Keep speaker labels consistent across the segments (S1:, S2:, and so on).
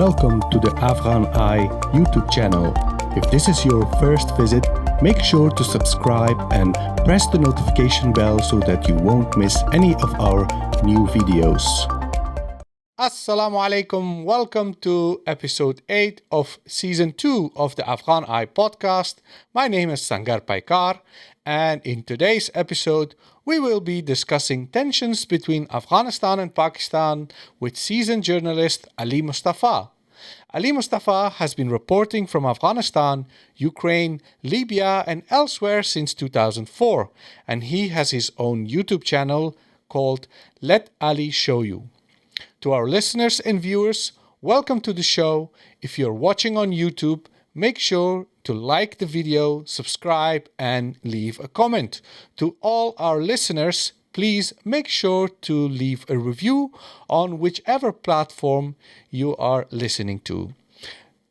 S1: Welcome to the Afghan Eye YouTube channel. If this is your first visit, make sure to subscribe and press the notification bell so that you won't miss any of our new videos. Assalamu alaikum. Welcome to episode 8 of season 2 of the Afghan Eye podcast. My name is Sangar Paykhar, and in today's episode, we will be discussing tensions between Afghanistan and Pakistan with seasoned journalist Ali Mustafa. Ali Mustafa has been reporting from Afghanistan, Ukraine, Libya, and elsewhere since 2004, and he has his own YouTube channel called Let Ali Show You. To our listeners and viewers, welcome to the show. If you're watching on YouTube, make sure to like the video, subscribe, and leave a comment. To all our listeners, please make sure to leave a review on whichever platform you are listening to.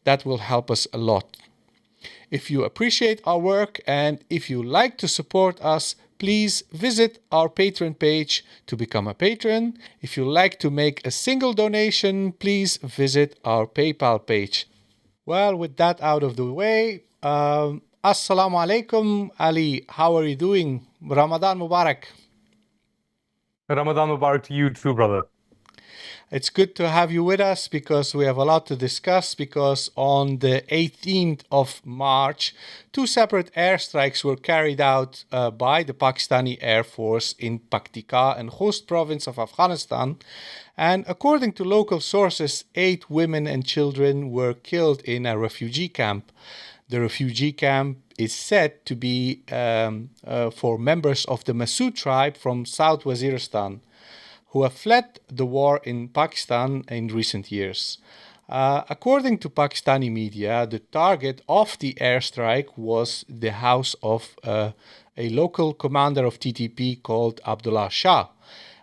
S1: That will help us a lot. If you appreciate our work and if you like to support us, please visit our Patreon page to become a patron. If you like to make a single donation, please visit our PayPal page. Well, with that out of the way, Assalamu alaikum, Ali. How are you doing? Ramadan Mubarak.
S2: Ramadan Mubarak to you too, brother.
S1: It's good to have you with us because we have a lot to discuss, because on the 18th of March, 2 separate airstrikes were carried out by the Pakistani Air Force in Paktika and Khost province of Afghanistan. And according to local sources, 8 women and children were killed in a refugee camp. The refugee camp is said to be for members of the Masood tribe from South Waziristan, who have fled the war in Pakistan in recent years. According to Pakistani media, the target of the airstrike was the house of a local commander of TTP called Abdullah Shah.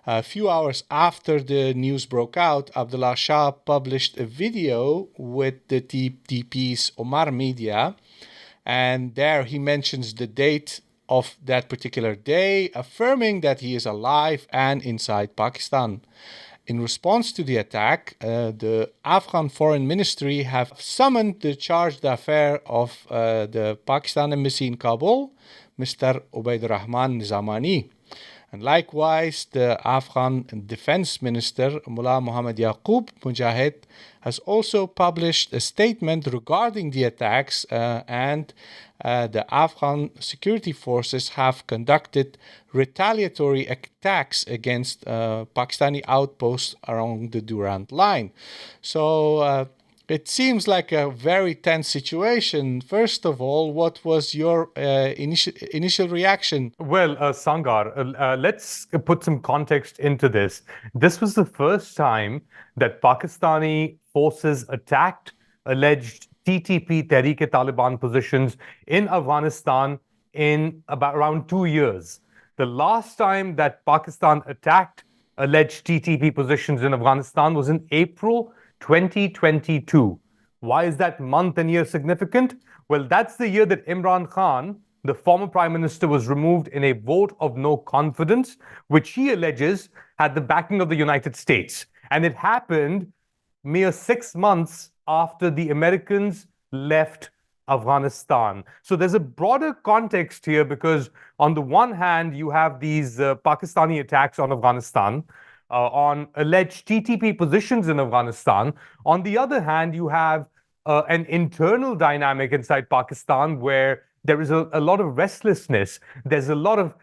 S1: A few hours after the news broke out, Abdullah Shah published a video with the TTP's Omar media, and there he mentions the date of that particular day, affirming that he is alive and inside Pakistan. In response to the attack, the Afghan Foreign Ministry have summoned the charge d'affaires of the Pakistan embassy in Kabul, Mr. Ubaid Rahman Nizamani. And likewise, the Afghan Defense Minister, Mullah Muhammad Yaqub Mujahid, has also published a statement regarding the attacks, and the Afghan security forces have conducted retaliatory attacks against Pakistani outposts along the Durand Line. So it seems like a very tense situation. First of all, what was your initial reaction?
S2: Well, Sangar, let's put some context into this. This was the first time that Pakistani forces attacked alleged TTP, Tehreek-e-Taliban positions in Afghanistan in around 2 years. The last time that Pakistan attacked alleged TTP positions in Afghanistan was in April 2022. Why is that month and year significant? Well, that's the year that Imran Khan, the former prime minister, was removed in a vote of no confidence, which he alleges had the backing of the United States. And it happened mere 6 months after the Americans left Afghanistan. So there's a broader context here, because on the one hand, you have these Pakistani attacks on Afghanistan, on alleged TTP positions in Afghanistan. On the other hand, you have an internal dynamic inside Pakistan where there is a lot of restlessness. There's a lot of,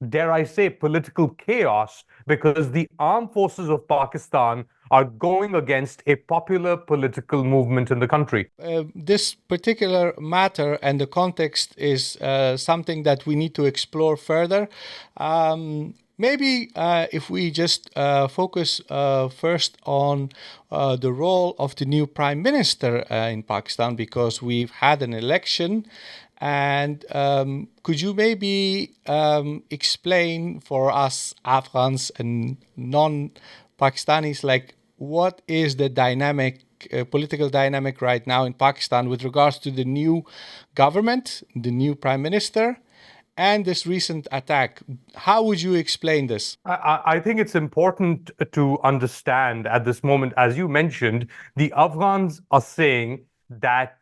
S2: dare I say, political chaos, because the armed forces of Pakistan are going against a popular political movement in the country.
S1: This particular matter and the context is something that we need to explore further. Maybe if we just focus first on the role of the new prime minister in Pakistan, because we've had an election. And could you maybe explain for us Afghans and non-Pakistanis, like, what is the dynamic, political dynamic right now in Pakistan with regards to the new government, the new prime minister, and this recent attack. How would you explain this?
S2: I think it's important to understand at this moment, as you mentioned, the Afghans are saying that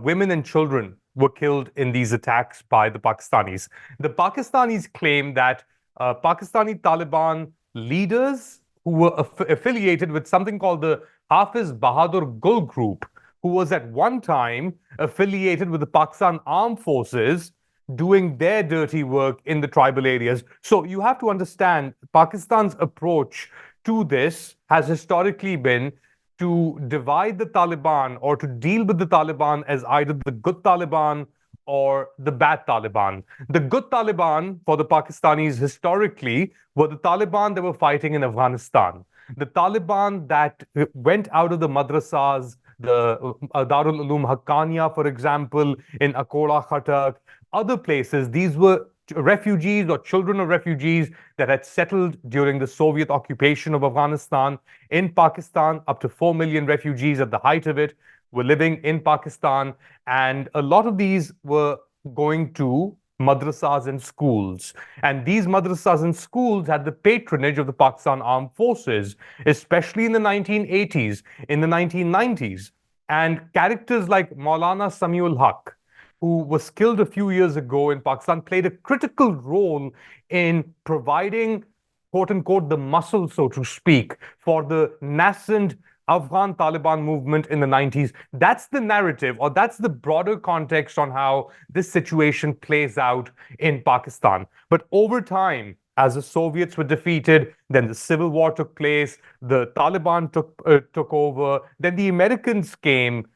S2: women and children were killed in these attacks by the Pakistanis. The Pakistanis claim that Pakistani Taliban leaders who were affiliated with something called the Hafiz Bahadur Gul group, who was at one time affiliated with the Pakistan Armed Forces, doing their dirty work in the tribal areas. So you have to understand Pakistan's approach to this has historically been to divide the Taliban or to deal with the Taliban as either the good Taliban or the bad Taliban. The good Taliban for the Pakistanis historically were the Taliban that were fighting in Afghanistan. The Taliban that went out of the madrasas, the Darul Uloom Haqqaniya, for example, in Akola Khatak, other places, these were refugees or children of refugees that had settled during the Soviet occupation of Afghanistan. In Pakistan, up to 4 million refugees at the height of it were living in Pakistan. And a lot of these were going to madrasas and schools. And these madrasas and schools had the patronage of the Pakistan Armed Forces, especially in the 1980s, in the 1990s. And characters like Maulana Samiul Haq, who was killed a few years ago in Pakistan, played a critical role in providing, quote unquote, the muscle, so to speak, for the nascent Afghan Taliban movement in the 90s. That's the narrative, or that's the broader context on how this situation plays out in Pakistan. But over time, as the Soviets were defeated, then the civil war took place, the Taliban took over, then the Americans came.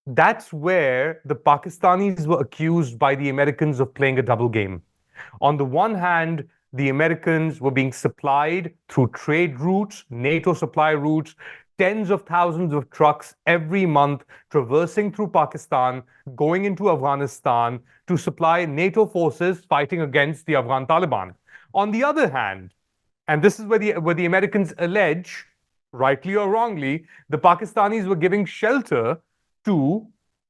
S2: That's where the Pakistanis were accused by the Americans of playing a double game. On the one hand, the Americans were being supplied through trade routes, NATO supply routes, tens of thousands of trucks every month traversing through Pakistan, going into Afghanistan to supply NATO forces fighting against the Afghan Taliban. On the other hand, and this is where the Americans allege, rightly or wrongly, the Pakistanis were giving shelter to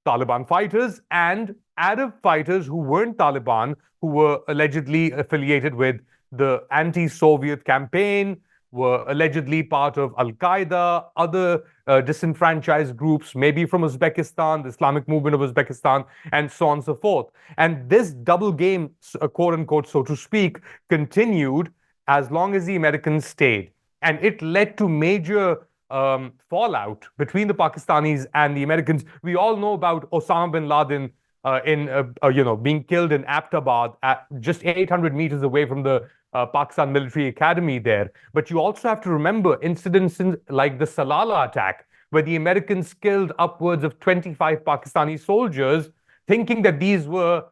S2: Taliban fighters and Arab fighters who weren't Taliban, who were allegedly affiliated with the anti-Soviet campaign, were allegedly part of Al-Qaeda, other disenfranchised groups, maybe from Uzbekistan, the Islamic movement of Uzbekistan, and so on and so forth. And this double game, quote unquote, so to speak, continued as long as the Americans stayed. And it led to major fallout between the Pakistanis and the Americans. We all know about Osama bin Laden being killed in Abbottabad, at just 800 meters away from the Pakistan military academy there. But you also have to remember incidents like the Salalah attack, where the Americans killed upwards of 25 Pakistani soldiers, thinking that these were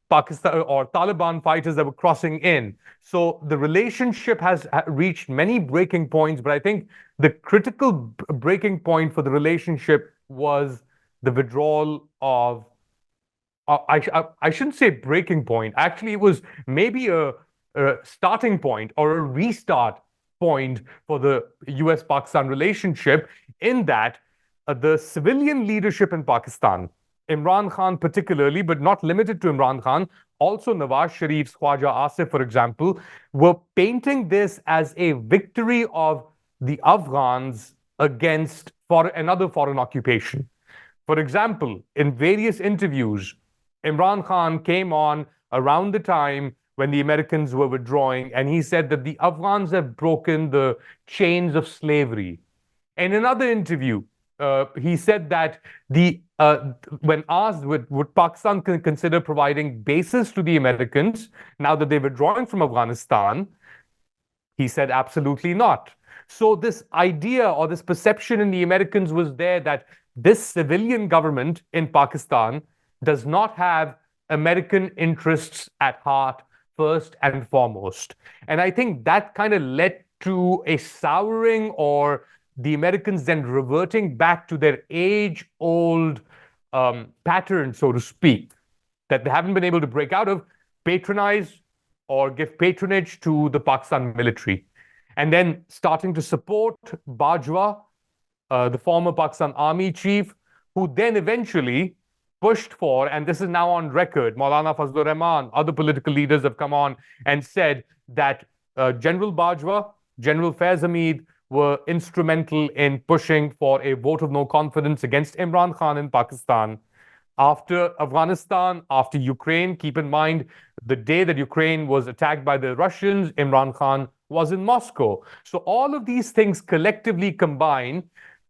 S2: Pakistan or Taliban fighters that were crossing in. So the relationship has reached many breaking points, but I think the critical breaking point for the relationship was the withdrawal of, I shouldn't say breaking point. Actually, it was maybe a starting point or a restart point for the US-Pakistan relationship, in that the civilian leadership in Pakistan, Imran Khan particularly, but not limited to Imran Khan, also Nawaz Sharif's Khwaja Asif, for example, were painting this as a victory of the Afghans against another foreign occupation. For example, in various interviews, Imran Khan came on around the time when the Americans were withdrawing, and he said that the Afghans have broken the chains of slavery. In another interview, he said that when asked would Pakistan consider providing bases to the Americans now that they're withdrawing from Afghanistan, he said absolutely not. So this idea or this perception in the Americans was there that this civilian government in Pakistan does not have American interests at heart first and foremost. And I think that kind of led to a souring, or the Americans then reverting back to their age-old pattern, so to speak, that they haven't been able to break out of, patronize or give patronage to the Pakistan military. And then starting to support Bajwa, the former Pakistan army chief, who then eventually pushed for, and this is now on record, Maulana Fazlur Rahman, other political leaders have come on and said that General Bajwa, General Faiz Hamid were instrumental in pushing for a vote of no confidence against Imran Khan in Pakistan. After Afghanistan, after Ukraine, keep in mind the day that Ukraine was attacked by the Russians, Imran Khan was in Moscow. So all of these things collectively combine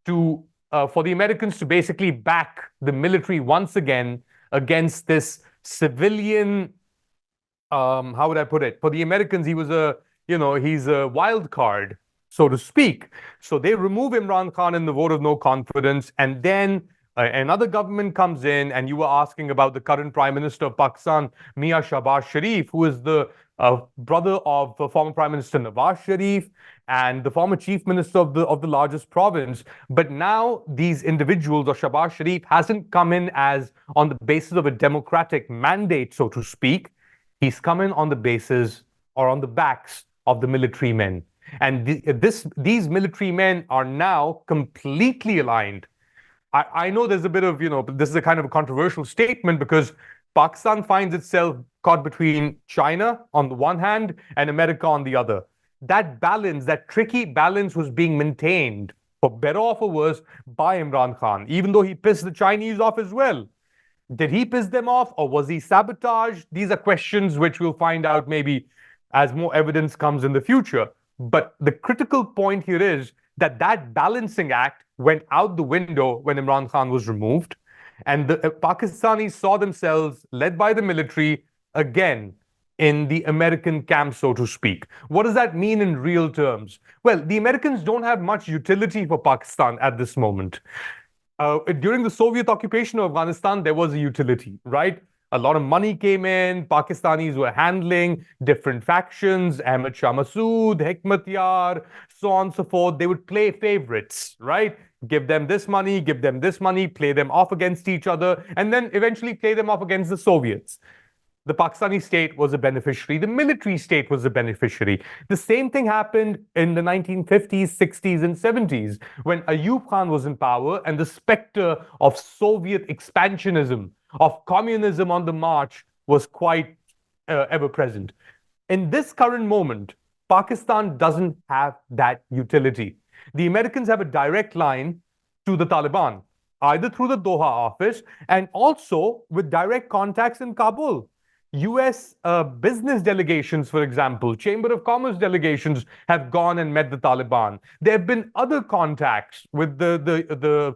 S2: to for the Americans to basically back the military once again against this civilian. How would I put it? For the Americans, he's a wild card, so to speak. So they remove Imran Khan in the vote of no confidence, and then another government comes in, and you were asking about the current Prime Minister of Pakistan, Mir Shahbaz Sharif, who is the brother of the former Prime Minister Nawaz Sharif and the former Chief Minister of the largest province. But now these individuals, or Shahbaz Sharif, hasn't come in as on the basis of a democratic mandate, so to speak. He's come in on the basis or on the backs of the military men. And these military men are now completely aligned. I know there's a bit of, this is a kind of a controversial statement because Pakistan finds itself caught between China on the one hand and America on the other. That balance, that tricky balance was being maintained, for better or for worse, by Imran Khan, even though he pissed the Chinese off as well. Did he piss them off or was he sabotaged? These are questions which we'll find out maybe as more evidence comes in the future. But the critical point here is that balancing act went out the window when Imran Khan was removed. And the Pakistanis saw themselves, led by the military, again in the American camp, so to speak. What does that mean in real terms? Well, the Americans don't have much utility for Pakistan at this moment. During the Soviet occupation of Afghanistan, there was a utility, right? A lot of money came in. Pakistanis were handling different factions, Ahmad Shah Massoud, Hikmatyar, so on and so forth. They would play favorites, right? Give them this money, play them off against each other, and then eventually play them off against the Soviets. The Pakistani state was a beneficiary. The military state was a beneficiary. The same thing happened in the 1950s, 60s, and 70s when Ayub Khan was in power and the specter of Soviet expansionism, of communism on the march was quite ever present. In this current moment, Pakistan doesn't have that utility. The Americans have a direct line to the Taliban, either through the Doha office and also with direct contacts in Kabul. US business delegations, for example, Chamber of Commerce delegations have gone and met the Taliban. There have been other contacts with the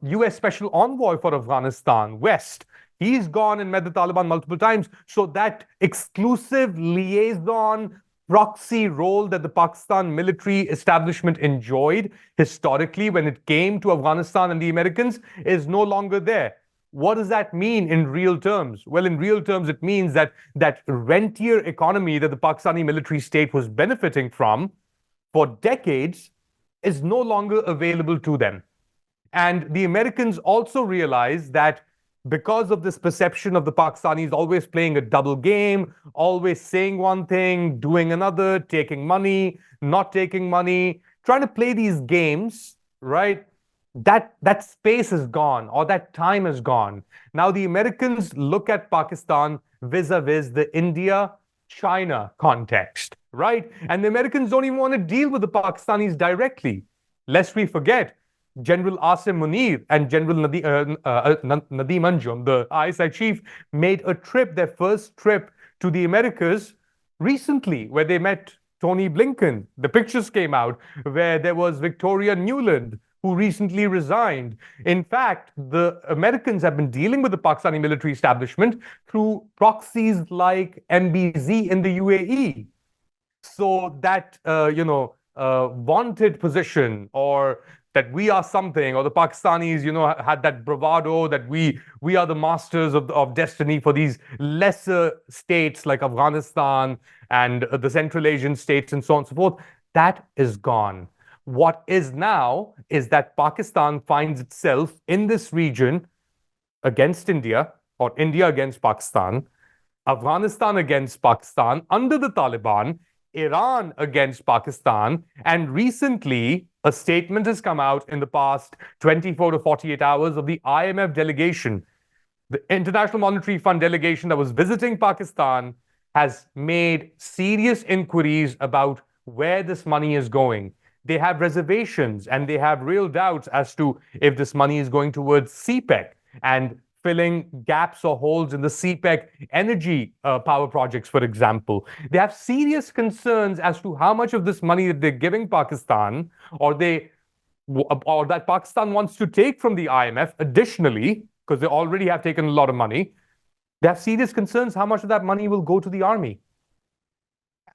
S2: US Special Envoy for Afghanistan, West. He's gone and met the Taliban multiple times. So that exclusive liaison proxy role that the Pakistan military establishment enjoyed historically when it came to Afghanistan and the Americans is no longer there. What does that mean in real terms? Well, in real terms, it means that that rentier economy that the Pakistani military state was benefiting from for decades is no longer available to them. And the Americans also realize that because of this perception of the Pakistanis always playing a double game, always saying one thing, doing another, taking money, not taking money, trying to play these games, right? That space is gone, or that time is gone. Now the Americans look at Pakistan vis-a-vis the India-China context, right? And the Americans don't even want to deal with the Pakistanis directly. Lest we forget, General Asim Munir and General Nadeem Anjum, the ISI chief, made a trip, their first trip to the Americas recently, where they met Tony Blinken. The pictures came out where there was Victoria Nuland, who recently resigned. In fact, the Americans have been dealing with the Pakistani military establishment through proxies like MBZ in the UAE. So that, vaunted position, or that we are something, or the Pakistanis, had that bravado that we are the masters of destiny for these lesser states like Afghanistan and the Central Asian states and so on and so forth, that is gone. What is now is that Pakistan finds itself in this region against India, or India against Pakistan, Afghanistan against Pakistan under the Taliban, Iran against Pakistan, and recently a statement has come out in the past 24 to 48 hours of the IMF delegation. The International Monetary Fund delegation that was visiting Pakistan has made serious inquiries about where this money is going. They have reservations and they have real doubts as to if this money is going towards CPEC and filling gaps or holes in the CPEC energy power projects, for example. They have serious concerns as to how much of this money that they're giving Pakistan or that Pakistan wants to take from the IMF additionally, because they already have taken a lot of money. They have serious concerns how much of that money will go to the army.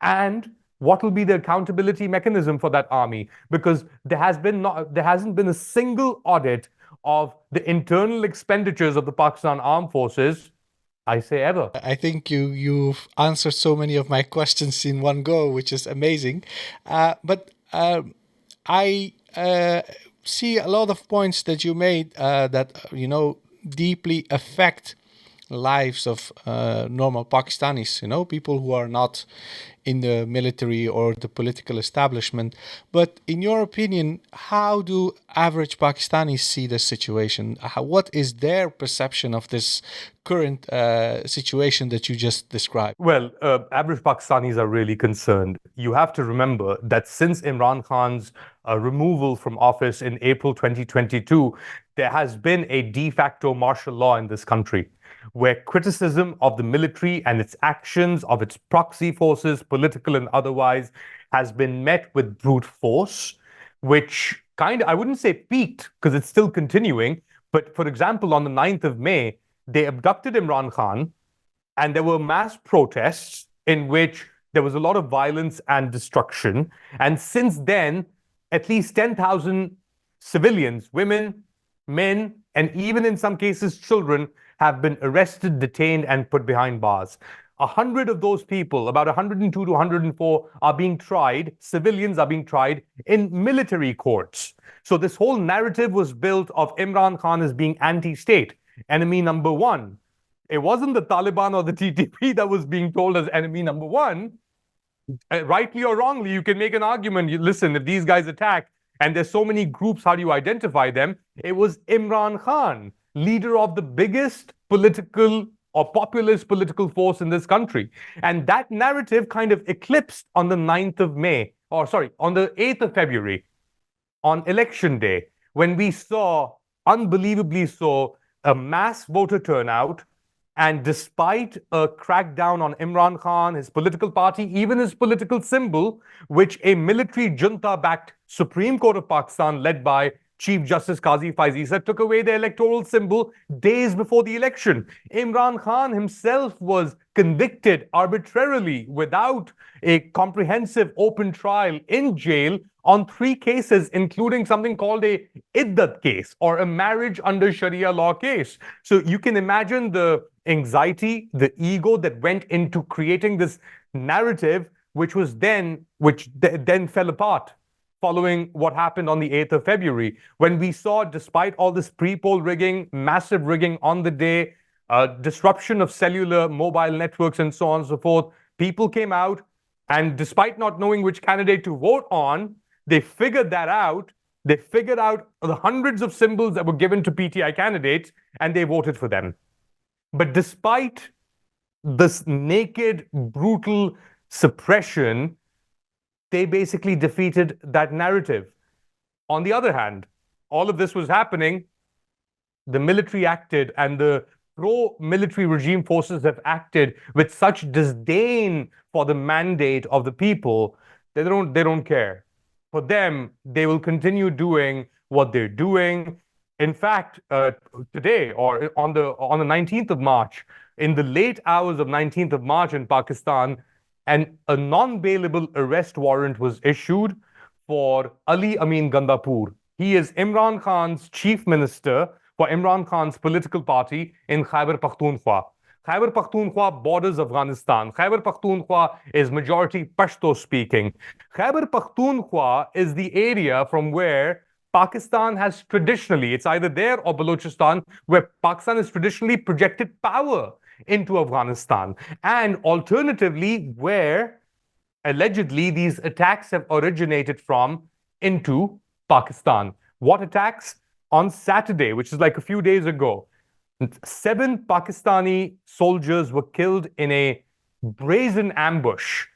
S2: And what will be the accountability mechanism for that army? Because there hasn't been a single audit of the internal expenditures of the Pakistan Armed Forces, I say ever.
S1: I think you've answered so many of my questions in one go, which is amazing. But I see a lot of points that you made that deeply affect lives of normal Pakistanis, people who are not in the military or the political establishment. But in your opinion, how do average Pakistanis see the situation? What is their perception of this current situation that you just described?
S2: Well, average Pakistanis are really concerned. You have to remember that since Imran Khan's removal from office in April 2022, there has been a de facto martial law in this country, where criticism of the military and its actions, of its proxy forces, political and otherwise, has been met with brute force, which I wouldn't say peaked, because it's still continuing, but for example, on the 9th of May, they abducted Imran Khan, and there were mass protests in which there was a lot of violence and destruction. And since then, at least 10,000 civilians, women, men, and even in some cases children, have been arrested, detained, and put behind bars. 100 of those people, about 102 to 104, are being tried, civilians are being tried in military courts. So this whole narrative was built of Imran Khan as being anti-state, enemy number one. It wasn't the Taliban or the TTP that was being told as enemy number one. Rightly or wrongly, you can make an argument. Listen, if these guys attack, and there's so many groups, how do you identify them? It was Imran Khan, leader of the biggest political or populist political force in this country. And that narrative kind of eclipsed on the 9th of May, or sorry, on the 8th of February, on election day, when we saw, unbelievably so, a mass voter turnout. And despite a crackdown on Imran Khan, his political party, even his political symbol, which a military junta-backed Supreme Court of Pakistan, led by Chief Justice Qazi Faizi, said took away the electoral symbol days before the election. Imran Khan himself was convicted arbitrarily without a comprehensive open trial in jail on 3 cases, including something called a iddat case, or a marriage under Sharia law case. So you can imagine the anxiety, the ego that went into creating this narrative, which then fell apart following what happened on the 8th of February, when we saw, despite all this pre-poll rigging, massive rigging on the day, disruption of cellular mobile networks and so on and so forth, people came out, and despite not knowing which candidate to vote on, they figured that out. They figured out the hundreds of symbols that were given to PTI candidates, and they voted for them. But despite this naked, brutal suppression, they basically defeated that narrative. On the other hand, all of this was happening, the military acted, and the pro-military regime forces have acted with such disdain for the mandate of the people. They don't care. For them, they will continue doing what they're doing. In fact, today, or on the 19th of March, in the late hours of 19th of March in Pakistan, and a non-bailable arrest warrant was issued for Ali Amin Gandapur. He is Imran Khan's chief minister for Imran Khan's political party in Khyber Pakhtunkhwa. Khyber Pakhtunkhwa borders Afghanistan. Khyber Pakhtunkhwa is majority Pashto speaking. Khyber Pakhtunkhwa is the area from where Pakistan has traditionally, it's either there or Balochistan, where Pakistan has traditionally projected power into Afghanistan. And alternatively, where allegedly these attacks have originated from into Pakistan. What attacks? On Saturday, which is like a few days ago, 7 Pakistani soldiers were killed in a brazen ambush.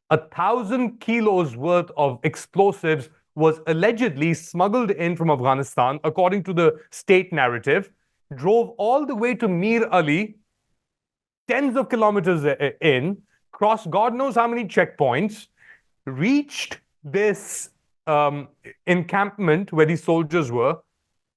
S2: 1,000 kilos worth of explosives was allegedly smuggled in from Afghanistan, according to the state narrative, drove all the way to Mir Ali, tens of kilometers in, crossed God knows how many checkpoints, reached this encampment where these soldiers were,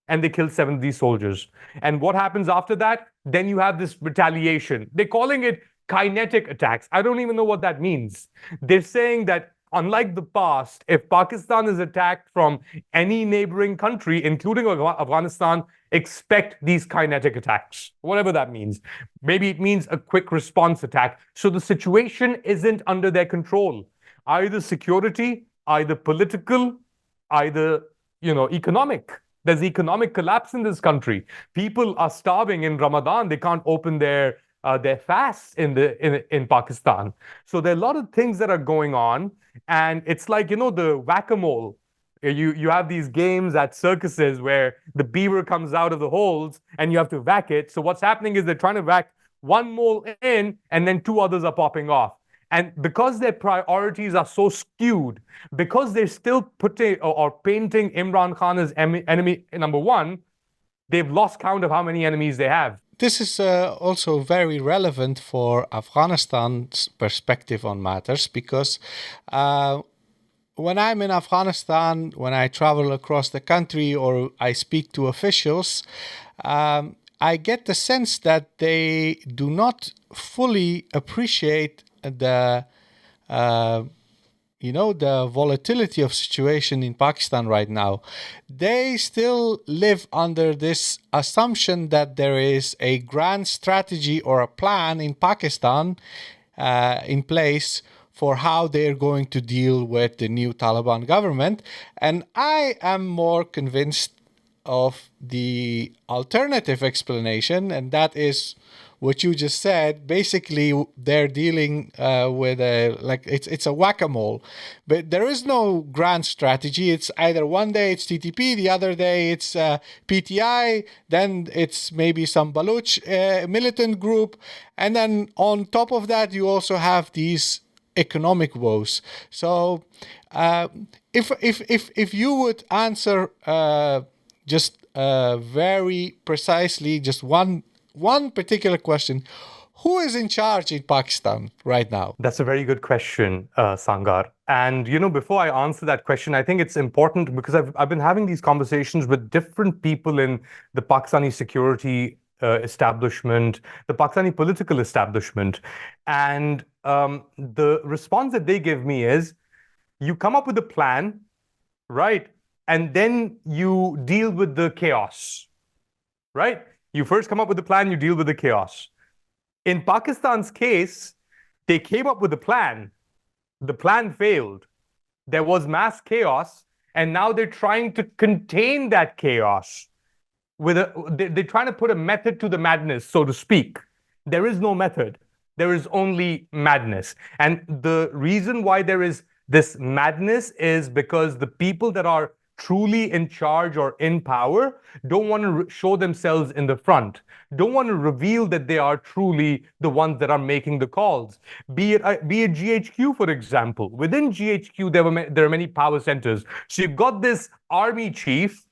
S2: and they killed 7 of these soldiers. And what happens after that? Then you have this retaliation. They're calling it kinetic attacks. I don't even know what that means. They're saying that unlike the past, if Pakistan is attacked from any neighboring country, including Afghanistan, expect these kinetic attacks, whatever that means. Maybe it means a quick response attack. So the situation isn't under their control. Either security, either political, either, economic. There's economic collapse in this country. People are starving in Ramadan. They can't open their fasts in Pakistan. So there are a lot of things that are going on, and it's like the whack-a-mole. You have these games at circuses where the beaver comes out of the holes and you have to whack it. So what's happening is they're trying to whack one mole in, and then 2 others are popping off. And because their priorities are so skewed, because they're still putting or painting Imran Khan as enemy number 1, they've lost count of how many enemies they have.
S1: This is also very relevant for Afghanistan's perspective on matters, because when I'm in Afghanistan, when I travel across the country or I speak to officials, I get the sense that they do not fully appreciate the volatility of situation in Pakistan right now. They still live under this assumption that there is a grand strategy or a plan in Pakistan in place for how they're going to deal with the new Taliban government. And I am more convinced of the alternative explanation, and that is what you just said. Basically, they're dealing with it's a whack-a-mole, but there is no grand strategy. It's either one day it's TTP, the other day it's PTI, then it's maybe some Baloch militant group, and then on top of that you also have these economic woes. So if you would answer just very precisely, just one particular question: who is in charge in Pakistan right now?
S2: That's a very good question, Sangar. And before I answer that question, I think it's important because I've been having these conversations with different people in the Pakistani security establishment, the Pakistani political establishment, and the response that they give me is, you come up with a plan, right? And then you deal with the chaos, right? You first come up with the plan, you deal with the chaos. In Pakistan's case, they came up with a plan. The plan failed. There was mass chaos, and now they're trying to contain that chaos. They're trying to put a method to the madness, so to speak. There is no method. There is only madness. And the reason why there is this madness is because the people that are truly in charge or in power don't want to show themselves in the front, don't want to reveal that they are truly the ones that are making the calls. Be it GHQ, for example. Within GHQ, there are many power centers. So you've got this army chief,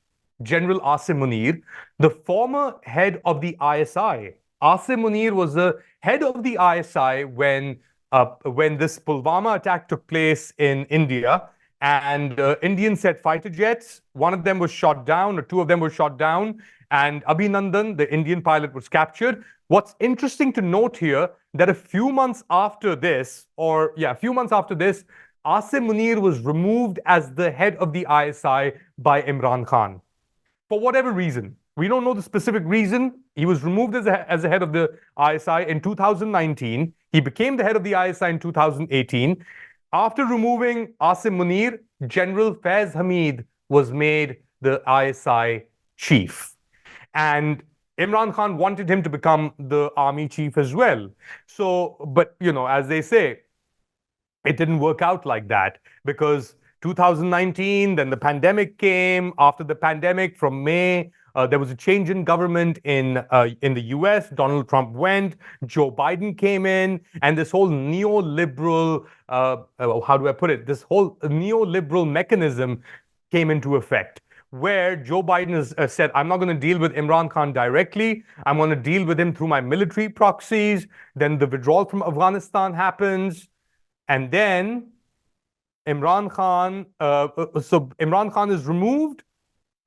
S2: General Asim Munir, the former head of the ISI. Asim Munir was the head of the ISI when this Pulwama attack took place in India. And Indians sent fighter jets. One of them was shot down, or 2 of them were shot down. And Abhinandan, the Indian pilot, was captured. What's interesting to note here, that a few months after this, Asim Munir was removed as the head of the ISI by Imran Khan. For whatever reason. We don't know the specific reason. He was removed as the head of the ISI in 2019. He became the head of the ISI in 2018. After removing Asim Munir, General Faiz Hamid was made the ISI chief. And Imran Khan wanted him to become the army chief as well. So, but, as they say, it didn't work out like that, because 2019, then the pandemic came. After the pandemic, from May There was a change in government in the US. Donald Trump went, Joe Biden came in, and this whole neoliberal, how do I put it? This whole neoliberal mechanism came into effect, where Joe Biden has said, I'm not going to deal with Imran Khan directly. I'm going to deal with him through my military proxies. Then the withdrawal from Afghanistan happens. And then Imran Khan, so Imran Khan is removed.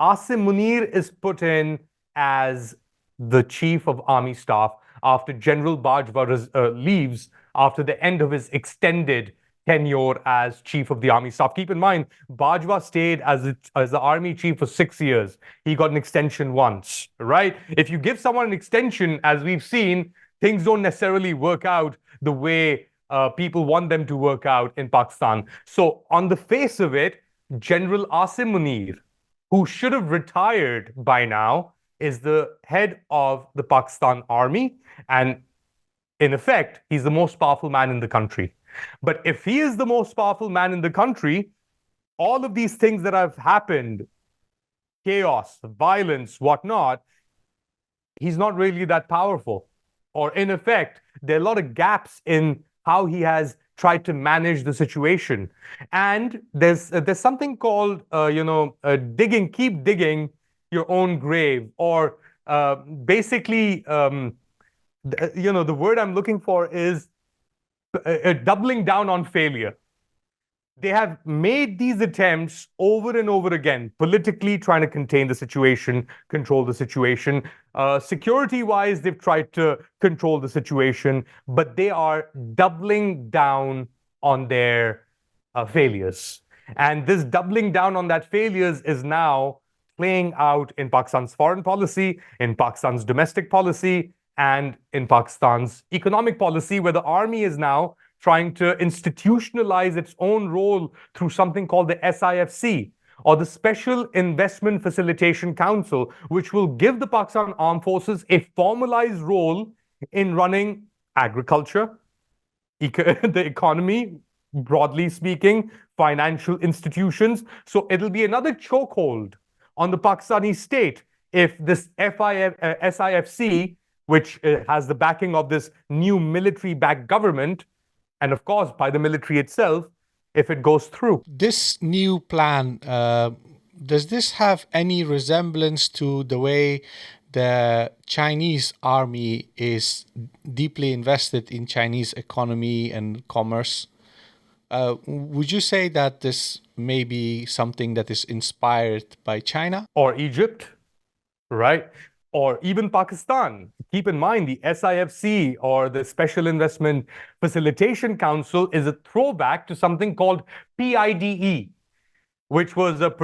S2: Asim Munir is put in as the chief of army staff after General Bajwa leaves after the end of his extended tenure as chief of the army staff. Keep in mind, Bajwa stayed as the army chief for 6 years. He got an extension once, right? If you give someone an extension, as we've seen, things don't necessarily work out the way people want them to work out in Pakistan. So on the face of it, General Asim Munir, who should have retired by now, is the head of the Pakistan army. And in effect, he's the most powerful man in the country. But if he is the most powerful man in the country, all of these things that have happened, chaos, violence, whatnot, he's not really that powerful. Or in effect, there are a lot of gaps in how he has tried to manage the situation. And there's something called, keep digging your own grave, or basically, the word I'm looking for is doubling down on failure. They have made these attempts over and over again, politically trying to contain the situation, control the situation. Security-wise, they've tried to control the situation, but they are doubling down on their failures. And this doubling down on that failures is now playing out in Pakistan's foreign policy, in Pakistan's domestic policy, and in Pakistan's economic policy, where the army is now trying to institutionalize its own role through something called the SIFC, or the Special Investment Facilitation Council, which will give the Pakistan Armed Forces a formalized role in running agriculture, the economy, broadly speaking, financial institutions. So it'll be another chokehold on the Pakistani state if this SIFC, which has the backing of this new military-backed government, and of course by the military itself, if it goes through.
S1: This new plan, does this have any resemblance to the way the Chinese army is deeply invested in Chinese economy and commerce? Would you say that this may be something that is inspired by China?
S2: Or Egypt, right? Or even Pakistan. Keep in mind, the SIFC, or the Special Investment Facilitation Council, is a throwback to something called PIDE, which was a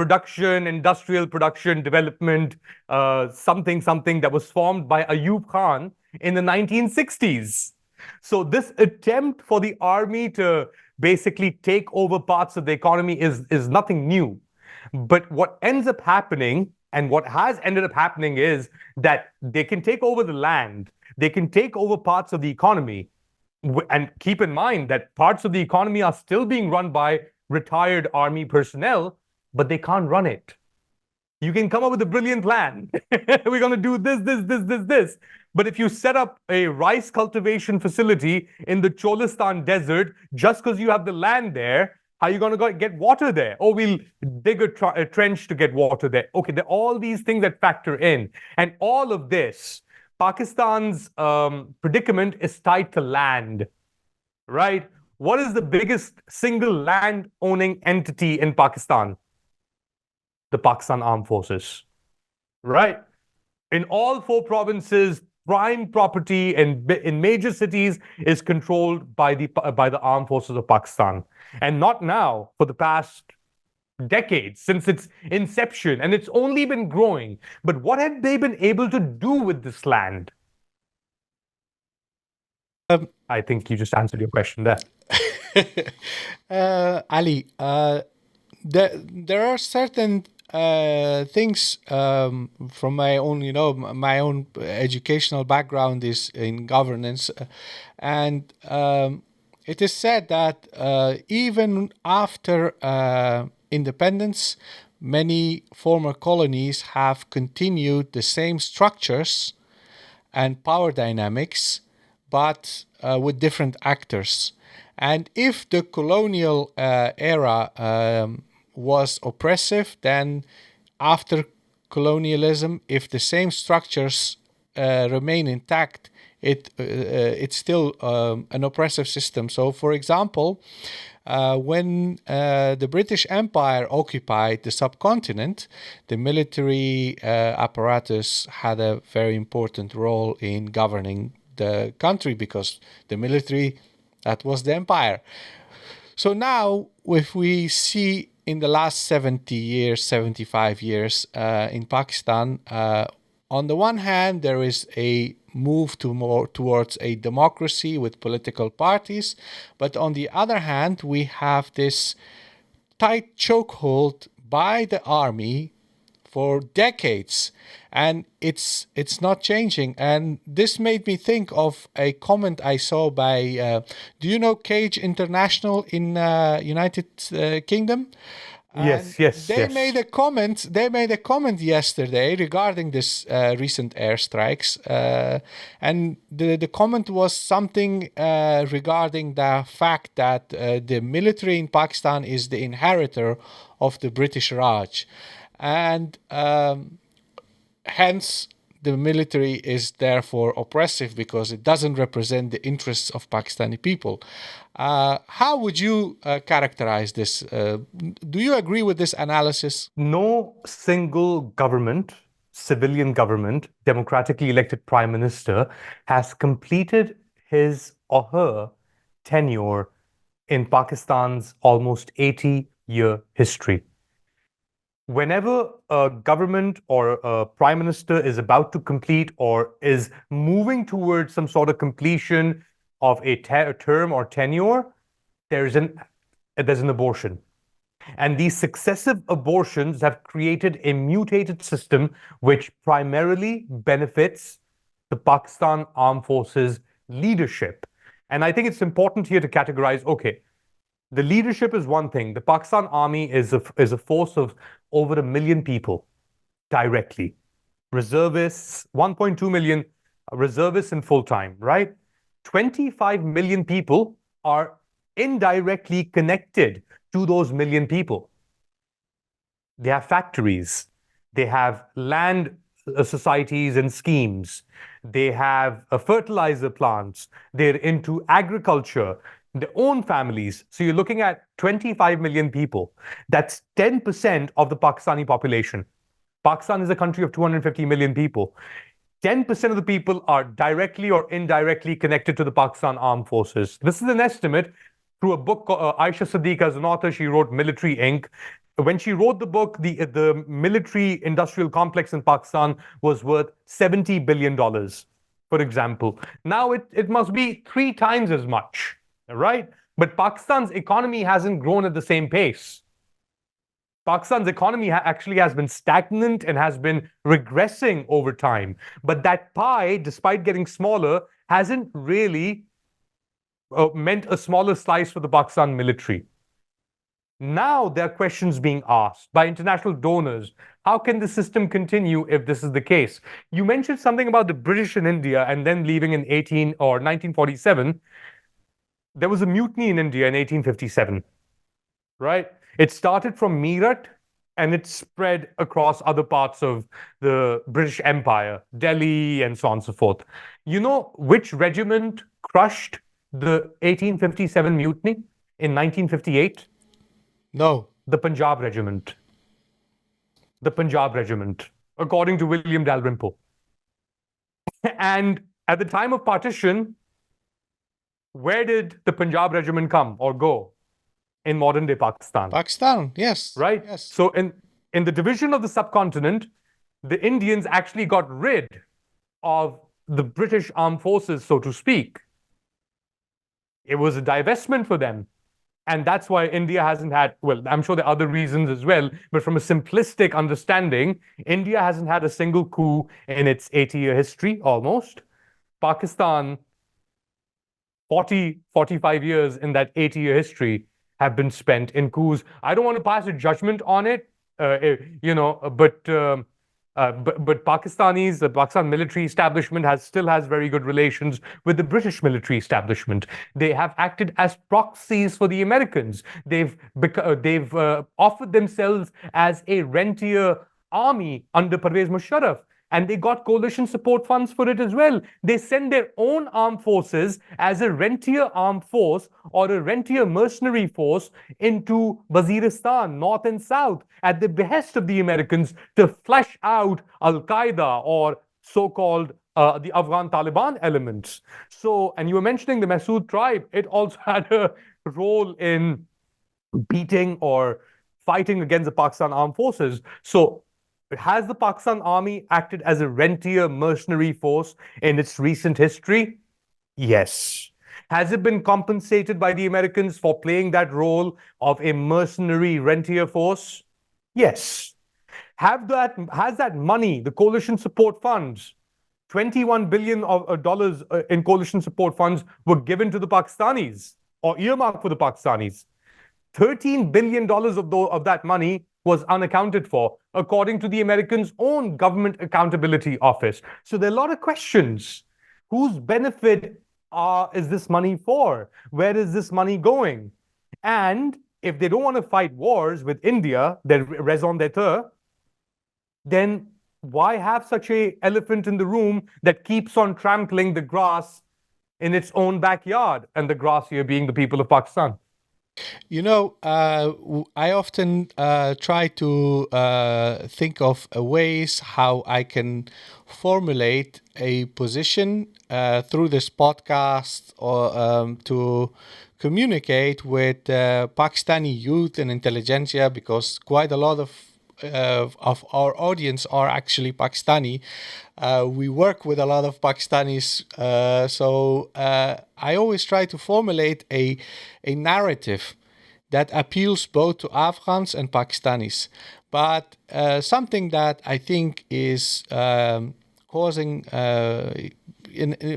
S2: industrial production development, something that was formed by Ayub Khan in the 1960s. So this attempt for the army to basically take over parts of the economy is nothing new. But what ends up happening, and what has ended up happening, is that they can take over the land, they can take over parts of the economy. And keep in mind that parts of the economy are still being run by retired army personnel, but they can't run it. You can come up with a brilliant plan. We're going to do this. But if you set up a rice cultivation facility in the Cholistan desert, just because you have the land there, how are you going to get water there? Oh, we'll dig a trench to get water there. Okay, there are all these things that factor in. And all of this, Pakistan's predicament is tied to land, right? What is the biggest single land-owning entity in Pakistan? The Pakistan Armed Forces, right? In all 4 provinces, prime property in major cities is controlled by the Armed Forces of Pakistan. And not now, for the past decades, since its inception, and it's only been growing. But what have they been able to do with this land? I think you just answered your question there.
S1: Ali, there are certain things from my own, my own educational background is in governance, and it is said that even after independence, many former colonies have continued the same structures and power dynamics, but with different actors. And if the colonial era was oppressive, then after colonialism, if the same structures remain intact, it's still an oppressive system. So, for example, when the British Empire occupied the subcontinent, the military apparatus had a very important role in governing the country, because the military, that was the empire. So now, if we see in the last 70 years, 75 years in Pakistan, on the one hand, there is a move towards a democracy with political parties, but on the other hand, we have this tight chokehold by the army for decades, and it's not changing. And this made me think of a comment I saw by do you know Cage International in United Kingdom?
S2: Yes,
S1: And
S2: yes,
S1: they
S2: yes.
S1: made a comment. They made a comment yesterday regarding this recent airstrikes, and the comment was something regarding the fact that the military in Pakistan is the inheritor of the British Raj, and hence the military is therefore oppressive because it doesn't represent the interests of Pakistani people. How would you characterize this? Do you agree with this analysis?
S2: No single government, civilian government, democratically elected prime minister has completed his or her tenure in Pakistan's almost 80-year history. Whenever a government or a prime minister is about to complete or is moving towards some sort of completion of a term or tenure, there's an abortion. And these successive abortions have created a mutated system which primarily benefits the Pakistan Armed Forces leadership. And I think it's important here to categorize, okay, the leadership is one thing. The Pakistan Army is a force of over 1 million people directly. Reservists, 1.2 million reservists in full time, right? 25 million people are indirectly connected to those million people. They have factories, they have land societies and schemes, they have fertilizer plants, they're into agriculture, their own families. So you're looking at 25 million people. That's 10% of the Pakistani population. Pakistan is a country of 250 million people. 10% of the people are directly or indirectly connected to the Pakistan Armed Forces. This is an estimate through a book. Aisha Siddiqa is an author. She wrote Military Inc. When she wrote the book, the military industrial complex in Pakistan was worth $70 billion, for example. Now it must be 3 times as much, right? But Pakistan's economy hasn't grown at the same pace. Pakistan's economy actually has been stagnant and has been regressing over time. But that pie, despite getting smaller, hasn't really meant a smaller slice for the Pakistan military. Now there are questions being asked by international donors. How can the system continue if this is the case? You mentioned something about the British in India and then leaving in 1947. There was a mutiny in India in 1857, right? It started from Meerut and it spread across other parts of the British Empire, Delhi and so on and so forth. You know which regiment crushed the 1857 mutiny in 1958?
S1: No.
S2: The Punjab Regiment. The Punjab Regiment, according to William Dalrymple. And at the time of partition, where did the Punjab Regiment come or go? In modern day Pakistan.
S1: Pakistan, yes.
S2: Right?
S1: Yes.
S2: So in the division of the subcontinent, the Indians actually got rid of the British armed forces, so to speak. It was a divestment for them. And that's why India hasn't had, well, I'm sure there are other reasons as well, but from a simplistic understanding, India hasn't had a single coup in its 80-year history, almost. Pakistan, 40, 45 years in that 80-year history have been spent in coups. I don't want to pass a judgment on it. But the Pakistan military establishment still has very good relations with the British military establishment. They have acted as proxies for the Americans. They've offered themselves as a rentier army under Pervez Musharraf, and they got coalition support funds for it as well. They send their own armed forces as a rentier armed force or a rentier mercenary force into Waziristan, north and south, at the behest of the Americans to flush out Al-Qaeda or so-called the Afghan Taliban elements. So, and you were mentioning the Masood tribe, it also had a role in beating or fighting against the Pakistan armed forces. So, has the Pakistan army acted as a rentier mercenary force in its recent history? Yes. Has it been compensated by the Americans for playing that role of a mercenary rentier force? Yes. Has that money, the coalition support funds, $21 billion in coalition support funds were given to the Pakistanis or earmarked for the Pakistanis? $13 billion of that money was unaccounted for, according to the Americans' own Government Accountability Office. So there are a lot of questions. Whose benefit is this money for? Where is this money going? And if they don't want to fight wars with India, their raison d'etre, then why have such an elephant in the room that keeps on trampling the grass in its own backyard, and the grass here being the people of Pakistan?
S1: I often try to think of ways how I can formulate a position through this podcast or to communicate with Pakistani youth and intelligentsia, because quite a lot of our audience are actually Pakistani. We work with a lot of Pakistanis, so I always try to formulate a narrative that appeals both to Afghans and Pakistanis. But something that I think is causing a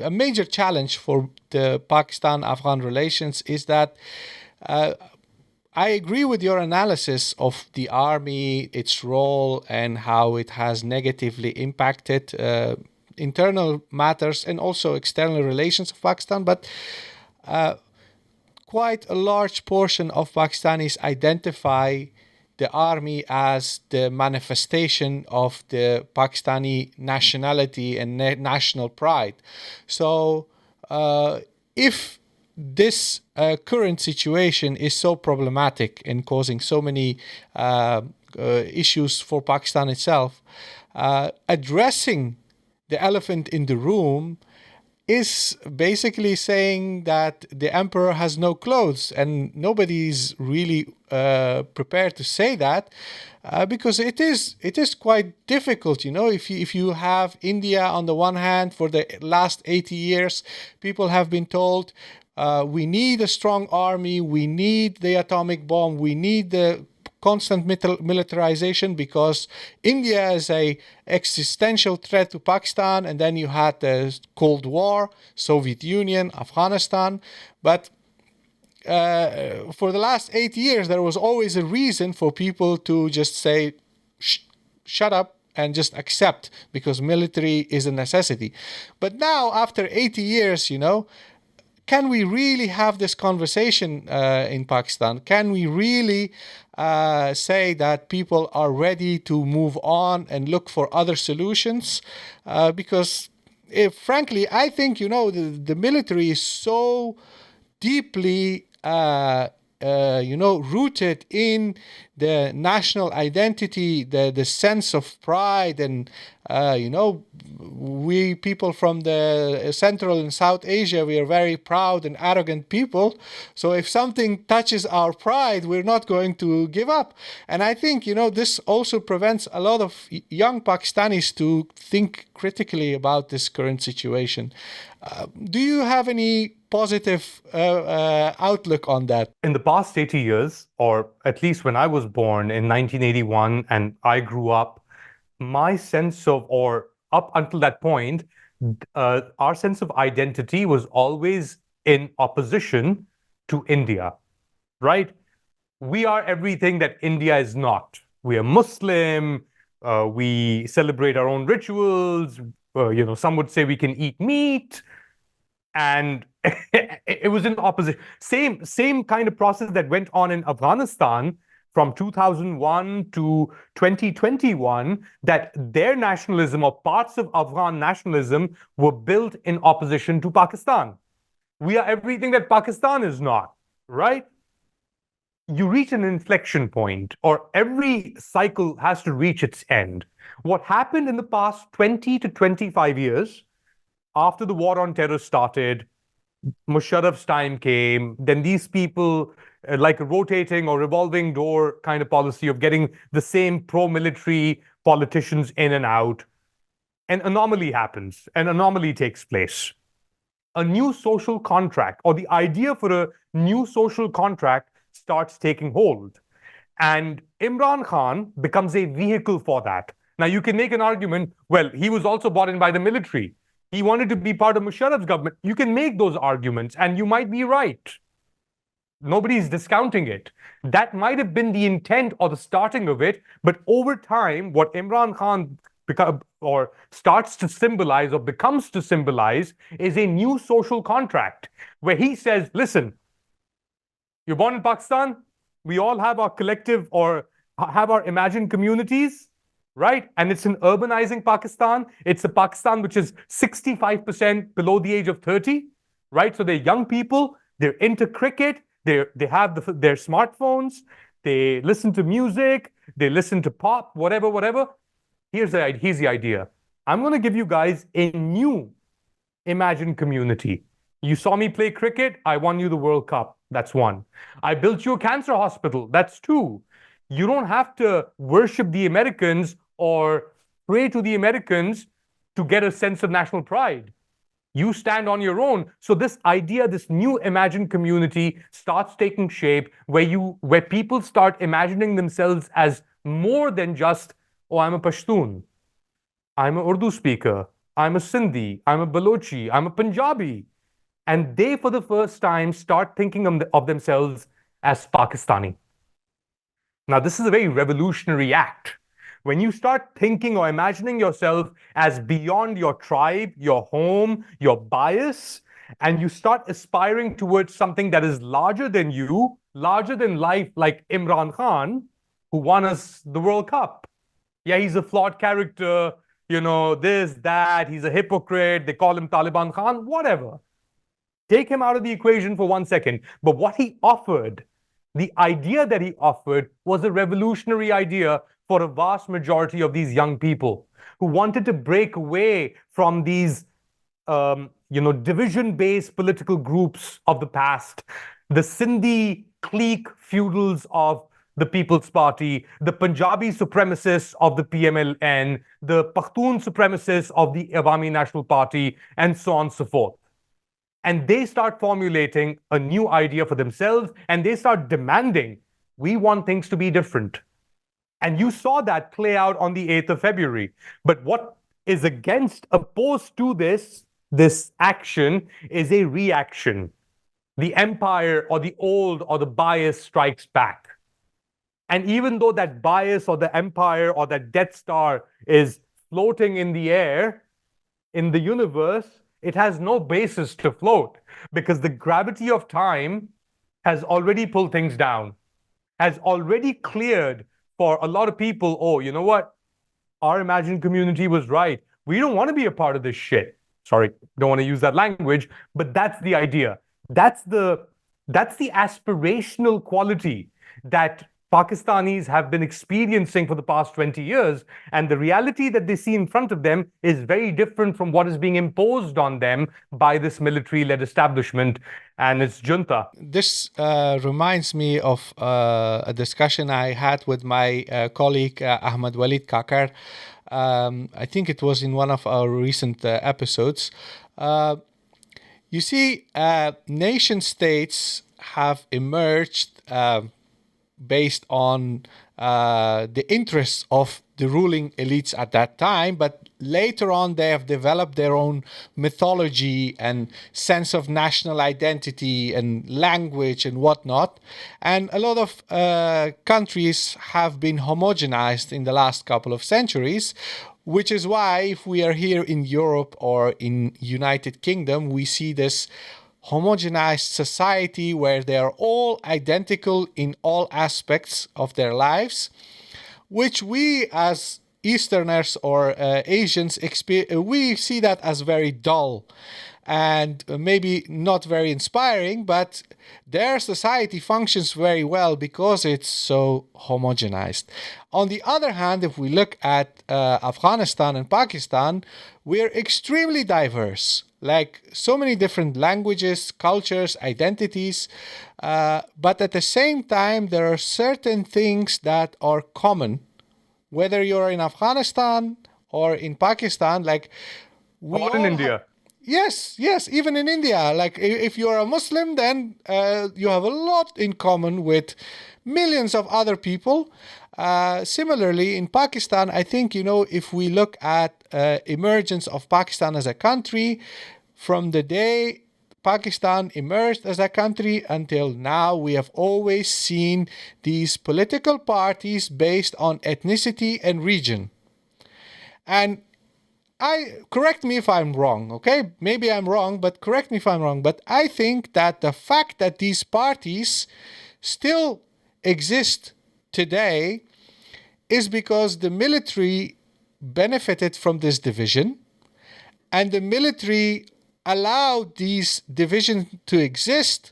S1: major challenge for the Pakistan-Afghan relations is that I agree with your analysis of the army, its role, and how it has negatively impacted internal matters and also external relations of Pakistan. But quite a large portion of Pakistanis identify the army as the manifestation of the Pakistani nationality and national pride. So if this current situation is so problematic and causing so many issues for Pakistan itself, addressing the elephant in the room is basically saying that the emperor has no clothes, and nobody's really prepared to say that because it is quite difficult. If you have India on the one hand, for the last 80 years, people have been told we need a strong army, we need the atomic bomb, we need the constant militarization because India is a existential threat to Pakistan. And then you had the Cold War, Soviet Union, Afghanistan. But for the last 8 years, there was always a reason for people to just say, shut up and just accept, because military is a necessity. But now, after 80 years, can we really have this conversation in Pakistan? Can we really say that people are ready to move on and look for other solutions? Because frankly, I think, the military is so deeply rooted in the national identity, the sense of pride, and we people from the Central and South Asia, we are very proud and arrogant people. So if something touches our pride, we're not going to give up. And I think, this also prevents a lot of young Pakistanis to think critically about this current situation. Do you have any positive outlook on that?
S2: In the past 80 years, or at least when I was born in 1981 and I grew up, my sense of, or up until that point, our sense of identity was always in opposition to India, right? We are everything that India is not. we are Muslim, we celebrate our own rituals, some would say we can eat meat. And it was in opposition. Same kind of process that went on in Afghanistan from 2001 to 2021, that their nationalism or parts of Afghan nationalism were built in opposition to Pakistan. We are everything that Pakistan is not, right? You reach an inflection point, or every cycle has to reach its end. What happened in the past 20 to 25 years, after the war on terror started, Musharraf's time came, then these people, like a rotating or revolving door kind of policy of getting the same pro-military politicians in and out, an anomaly happens, an anomaly takes place. A new social contract, or the idea for a new social contract, starts taking hold. And Imran Khan becomes a vehicle for that. Now, you can make an argument, well, he was also brought in by the military. He wanted to be part of Musharraf's government. You can make those arguments, and you might be right. Nobody's discounting it. That might have been the intent or the starting of it, but over time, what Imran Khan starts to symbolize or becomes to symbolize is a new social contract where he says, listen, you're born in Pakistan, we all have our collective or have our imagined communities, right? And it's an urbanizing Pakistan. It's a Pakistan which is 65% below the age of 30, right? So they're young people, they're into cricket, they have their smartphones, they listen to music, they listen to pop, whatever. Here's the idea. I'm going to give you guys a new imagined community. You saw me play cricket, I won you the World Cup. That's one. I built you a cancer hospital. That's two. You don't have to worship the Americans or pray to the Americans to get a sense of national pride. You stand on your own. So this idea, this new imagined community starts taking shape where people start imagining themselves as more than just, oh, I'm a Pashtun, I'm an Urdu speaker, I'm a Sindhi, I'm a Balochi, I'm a Punjabi. And they, for the first time, start thinking of themselves as Pakistani. Now, this is a very revolutionary act. When you start thinking or imagining yourself as beyond your tribe, your home, your bias, and you start aspiring towards something that is larger than you, larger than life, like Imran Khan, who won us the World Cup. Yeah, he's a flawed character, this, that, he's a hypocrite, they call him Taliban Khan, whatever. Take him out of the equation for 1 second. But what he offered, the idea that he offered, was a revolutionary idea for a vast majority of these young people who wanted to break away from these, division-based political groups of the past, the Sindhi clique feudals of the People's Party, the Punjabi supremacists of the PMLN, the Pakhtun supremacists of the Awami National Party, and so on and so forth. And they start formulating a new idea for themselves, and they start demanding, we want things to be different. And you saw that play out on the 8th of February. But what is opposed to this action is a reaction. The empire or the old or the bias strikes back. And even though that bias or the empire or that Death Star is floating in the air, in the universe, it has no basis to float, because the gravity of time has already pulled things down, has already cleared for a lot of people. Oh, you know what? Our imagined community was right. We don't want to be a part of this shit. Sorry, don't want to use that language, but that's the idea. That's the aspirational quality that Pakistanis have been experiencing for the past 20 years. And the reality that they see in front of them is very different from what is being imposed on them by this military-led establishment and its junta.
S1: This reminds me of a discussion I had with my colleague Ahmed Walid Kakar. I think it was in one of our recent episodes. You see, nation states have emerged based on the interests of the ruling elites at that time, but later on they have developed their own mythology and sense of national identity and language and whatnot. And a lot of countries have been homogenized in the last couple of centuries, which is why if we are here in Europe or in United Kingdom, we see this homogenized society where they are all identical in all aspects of their lives, which we as Easterners or Asians, we see that as very dull and maybe not very inspiring, but their society functions very well because it's so homogenized. On the other hand, if we look at Afghanistan and Pakistan, we're extremely diverse, like so many different languages, cultures, identities, but at the same time, there are certain things that are common, whether you're in Afghanistan or in Pakistan, like we
S2: or in India.
S1: Yes, even in India. Like if you're a Muslim, then you have a lot in common with millions of other people. Similarly, in Pakistan, I think, if we look at emergence of Pakistan as a country, from the day Pakistan emerged as a country until now, we have always seen these political parties based on ethnicity and region. And correct me if I'm wrong, okay? Maybe I'm wrong, but correct me if I'm wrong. But I think that the fact that these parties still exist today is because the military benefited from this division, and the military allowed these divisions to exist.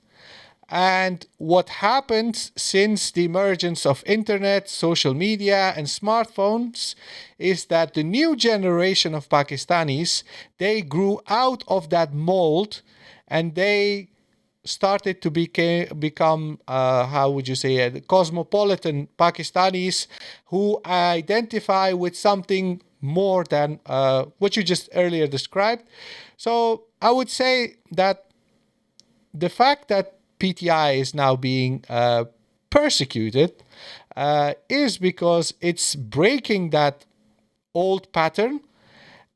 S1: And what happened since the emergence of internet, social media, and smartphones is that the new generation of Pakistanis, they grew out of that mold and they started to become, how would you say, cosmopolitan Pakistanis who identify with something more than what you just earlier described. So I would say that the fact that PTI is now being persecuted is because it's breaking that old pattern,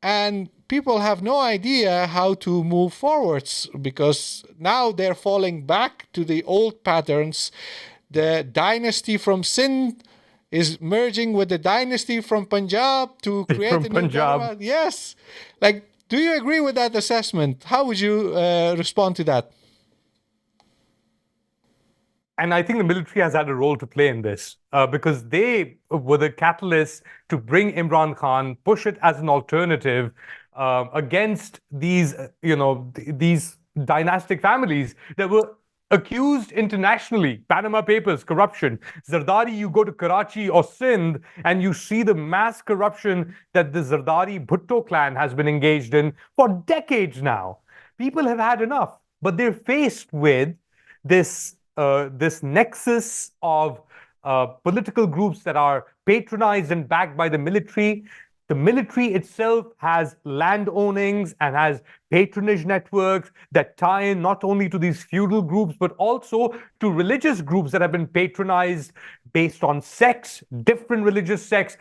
S1: and people have no idea how to move forwards because now they're falling back to the old patterns. The dynasty from Sindh is merging with the dynasty from Punjab to create a new government. Yes. Like, do you agree with that assessment? How would you respond to that?
S2: And I think the military has had a role to play in this because they were the catalyst to bring Imran Khan, push it as an alternative against these, these dynastic families that were accused internationally. Panama Papers, corruption. Zardari, you go to Karachi or Sindh and you see the mass corruption that the Zardari Bhutto clan has been engaged in for decades now. People have had enough, but they're faced with this nexus of political groups that are patronized and backed by the military. The military itself has land ownings and has patronage networks that tie in not only to these feudal groups, but also to religious groups that have been patronized based on sects, different religious sects,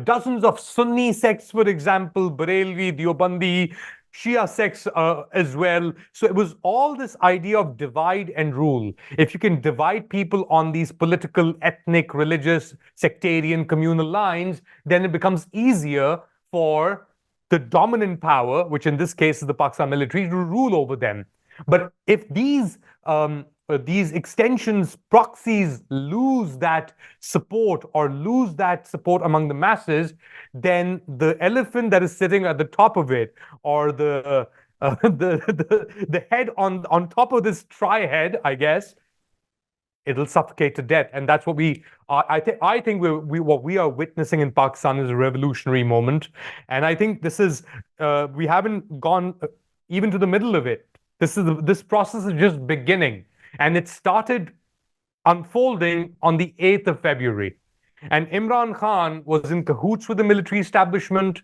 S2: dozens of Sunni sects, for example, Barelvi, Deobandi, Shia sects as well. So it was all this idea of divide and rule. If you can divide people on these political, ethnic, religious, sectarian, communal lines, then it becomes easier for the dominant power, which in this case is the Pakistan military, to rule over them. But if these extensions, proxies lose that support among the masses, then the elephant that is sitting at the top of it, or the head on top of this trihead, I guess, it'll suffocate to death. And that's what I think what we are witnessing in Pakistan is a revolutionary moment. And I think this is we haven't gone even to the middle of it. This process is just beginning. And it started unfolding on the 8th of February. And Imran Khan was in cahoots with the military establishment.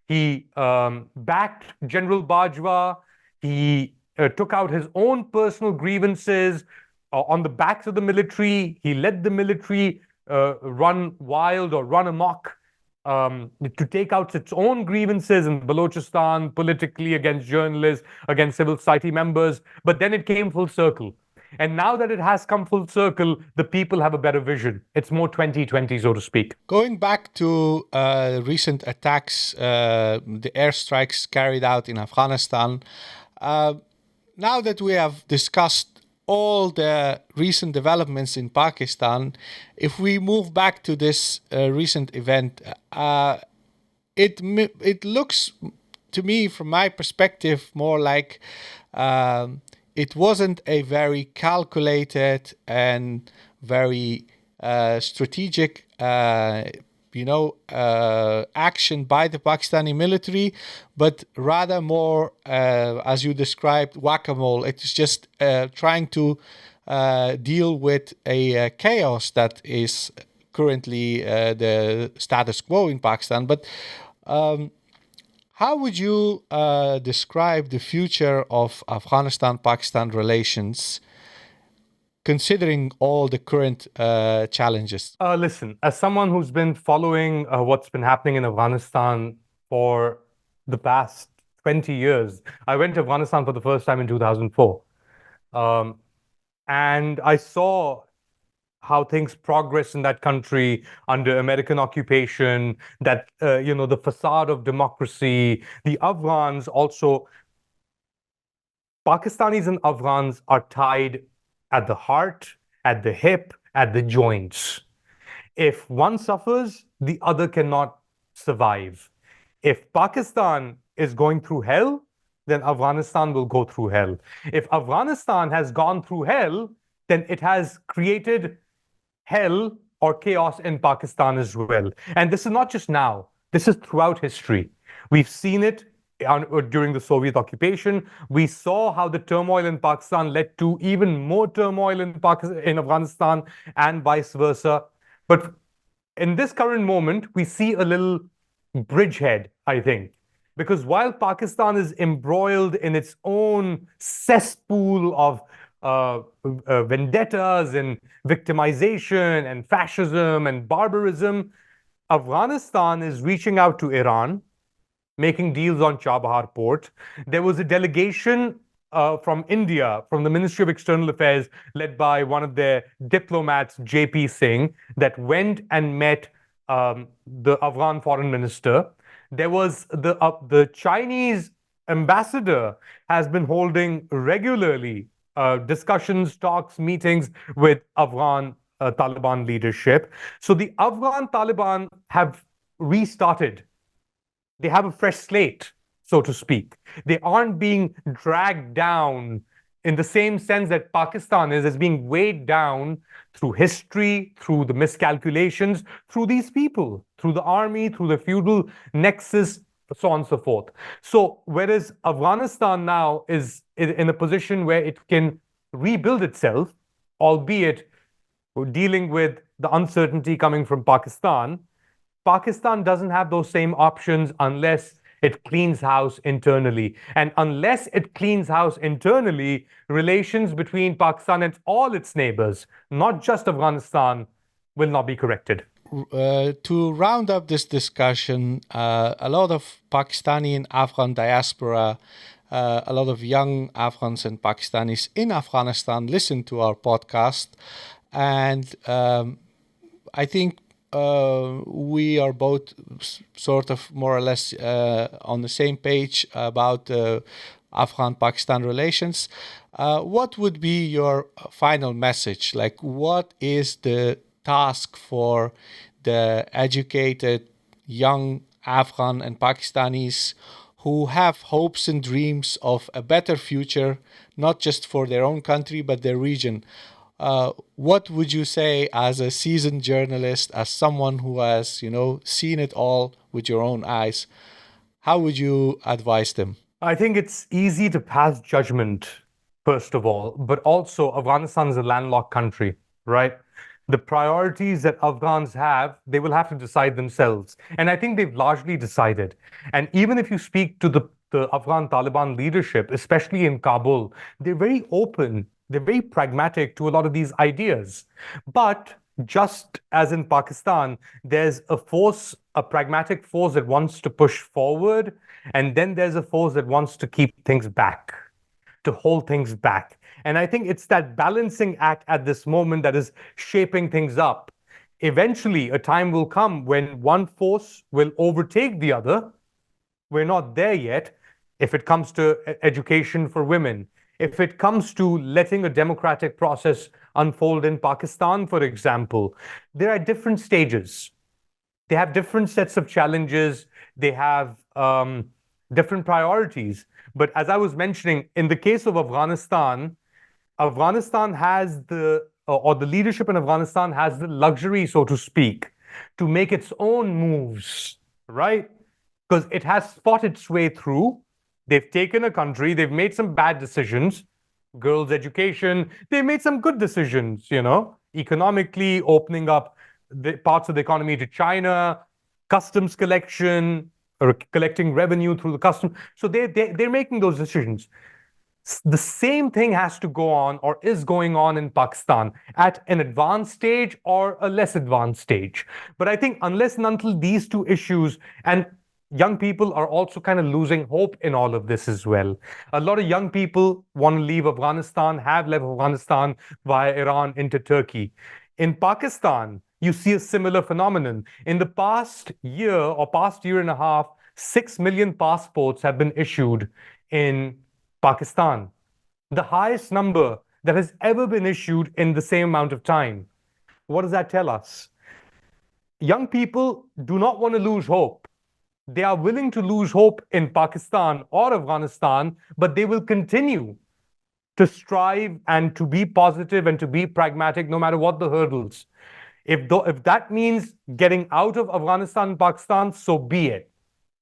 S2: He backed General Bajwa. He took out his own personal grievances on the backs of the military. He let the military run wild or run amok. to take out its own grievances in Balochistan, politically, against journalists, against civil society members. But then it came full circle. And now that it has come full circle, the people have a better vision. It's more 2020, so to speak.
S1: Going back to recent attacks, the airstrikes carried out in Afghanistan, now that we have discussed all the recent developments in Pakistan, if we move back to this recent event, it looks to me, from my perspective, more like it wasn't a very calculated and very strategic action by the Pakistani military, but rather more, as you described, whack-a-mole. It's just trying to deal with a chaos that is currently the status quo in Pakistan. But how would you describe the future of Afghanistan-Pakistan relations, considering all the current challenges?
S2: Listen, as someone who's been following what's been happening in Afghanistan for the past 20 years, I went to Afghanistan for the first time in 2004. And I saw how things progress in that country under American occupation, that, the facade of democracy. The Afghans also, Pakistanis and Afghans are tied at the heart, at the hip, at the joints. If one suffers, the other cannot survive. If Pakistan is going through hell, then Afghanistan will go through hell. If Afghanistan has gone through hell, then it has created hell or chaos in Pakistan as well. And this is not just now, this is throughout history. We've seen it during the Soviet occupation. We saw how the turmoil in Pakistan led to even more turmoil in Afghanistan, and vice versa. But in this current moment, we see a little bridgehead, I think. Because while Pakistan is embroiled in its own cesspool of vendettas and victimization and fascism and barbarism, Afghanistan is reaching out to Iran, making deals on Chabahar port. There was a delegation from India, from the Ministry of External Affairs, led by one of their diplomats, J.P. Singh, that went and met the Afghan foreign minister. There was the Chinese ambassador has been holding regularly discussions, talks, meetings with Afghan Taliban leadership. So the Afghan Taliban have restarted. They have a fresh slate, so to speak. They aren't being dragged down in the same sense that Pakistan is, as being weighed down through history, through the miscalculations, through these people, through the army, through the feudal nexus, so on and so forth. So whereas Afghanistan now is in a position where it can rebuild itself, albeit dealing with the uncertainty coming from Pakistan, Pakistan doesn't have those same options unless it cleans house internally. And unless it cleans house internally, relations between Pakistan and all its neighbors, not just Afghanistan, will not be corrected.
S1: To round up this discussion, a lot of Pakistani and Afghan diaspora, a lot of young Afghans and Pakistanis in Afghanistan listen to our podcast. And I think we are both sort of more or less on the same page about Afghan-Pakistan relations. What would be your final message? Like, what is the task for the educated young Afghan and Pakistanis who have hopes and dreams of a better future, not just for their own country, but their region? What would you say as a seasoned journalist, as someone who has, seen it all with your own eyes? How would you advise them?
S2: I think it's easy to pass judgment, first of all, but also Afghanistan is a landlocked country, right? The priorities that Afghans have, they will have to decide themselves. And I think they've largely decided. And even if you speak to the Afghan Taliban leadership, especially in Kabul, they're very open. They're very pragmatic to a lot of these ideas. But just as in Pakistan, there's a force, a pragmatic force that wants to push forward, and then there's a force that wants to keep things back, to hold things back. And I think it's that balancing act at this moment that is shaping things up. Eventually, a time will come when one force will overtake the other. We're not there yet. If it comes to education for women, if it comes to letting a democratic process unfold in Pakistan, for example, there are different stages. They have different sets of challenges. They have different priorities. But as I was mentioning, in the case of Afghanistan, Afghanistan has or the leadership in Afghanistan has the luxury, so to speak, to make its own moves, right? Because it has fought its way through. They've taken a country, they've made some bad decisions, girls' education, they made some good decisions, economically opening up the parts of the economy to China, customs collection, or collecting revenue through the customs. So they're making those decisions. The same thing has to go on or is going on in Pakistan at an advanced stage or a less advanced stage. But I think unless and until these two issues, and young people are also kind of losing hope in all of this as well. A lot of young people want to leave Afghanistan, have left Afghanistan via Iran into Turkey. In Pakistan, you see a similar phenomenon. In the past year or past year and a half, 6 million passports have been issued in Pakistan, the highest number that has ever been issued in the same amount of time. What does that tell us? Young people do not want to lose hope. They are willing to lose hope in Pakistan or Afghanistan, but they will continue to strive and to be positive and to be pragmatic no matter what the hurdles. If that means getting out of Afghanistan and Pakistan, so be it.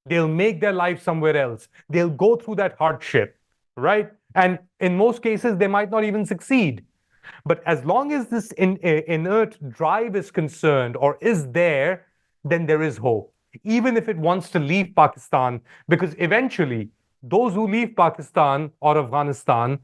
S2: They'll make their life somewhere else. They'll go through that hardship, right? And in most cases, they might not even succeed. But as long as this inert drive is concerned or is there, then there is hope, even if it wants to leave Pakistan, because eventually those who leave Pakistan or Afghanistan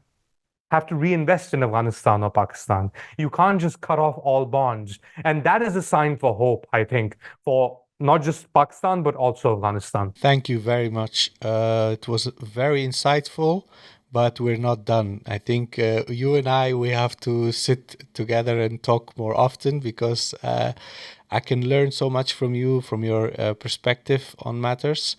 S2: have to reinvest in Afghanistan or Pakistan. You can't just cut off all bonds. And that is a sign for hope, I think, for not just Pakistan, but also Afghanistan.
S1: Thank you very much. It was very insightful, but we're not done. I think you and we have to sit together and talk more often, because I can learn so much from you, from your perspective on matters.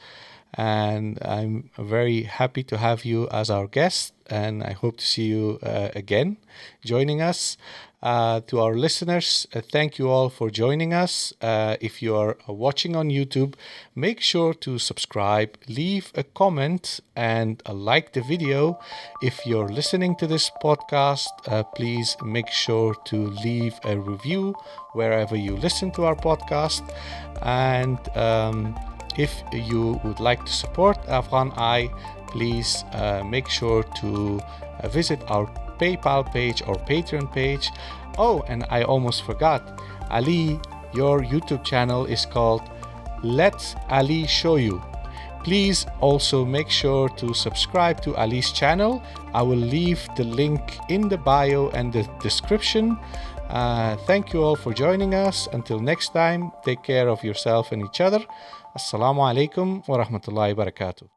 S1: And I'm very happy to have you as our guest, and I hope to see you again joining us. To our listeners, thank you all for joining us. If you are watching on YouTube, make sure to subscribe, leave a comment, and like the video. If you're listening to this podcast, please make sure to leave a review wherever you listen to our podcast. And if you would like to support Afghan Eye, please make sure to visit our PayPal page or Patreon page. Oh, and I almost forgot. Ali, your YouTube channel is called Let Ali Show You. Please also make sure to subscribe to Ali's channel. I will leave the link in the bio and the description. Thank you all for joining us. Until next time, take care of yourself and each other. Assalamu alaikum wa rahmatullahi wa barakatuh.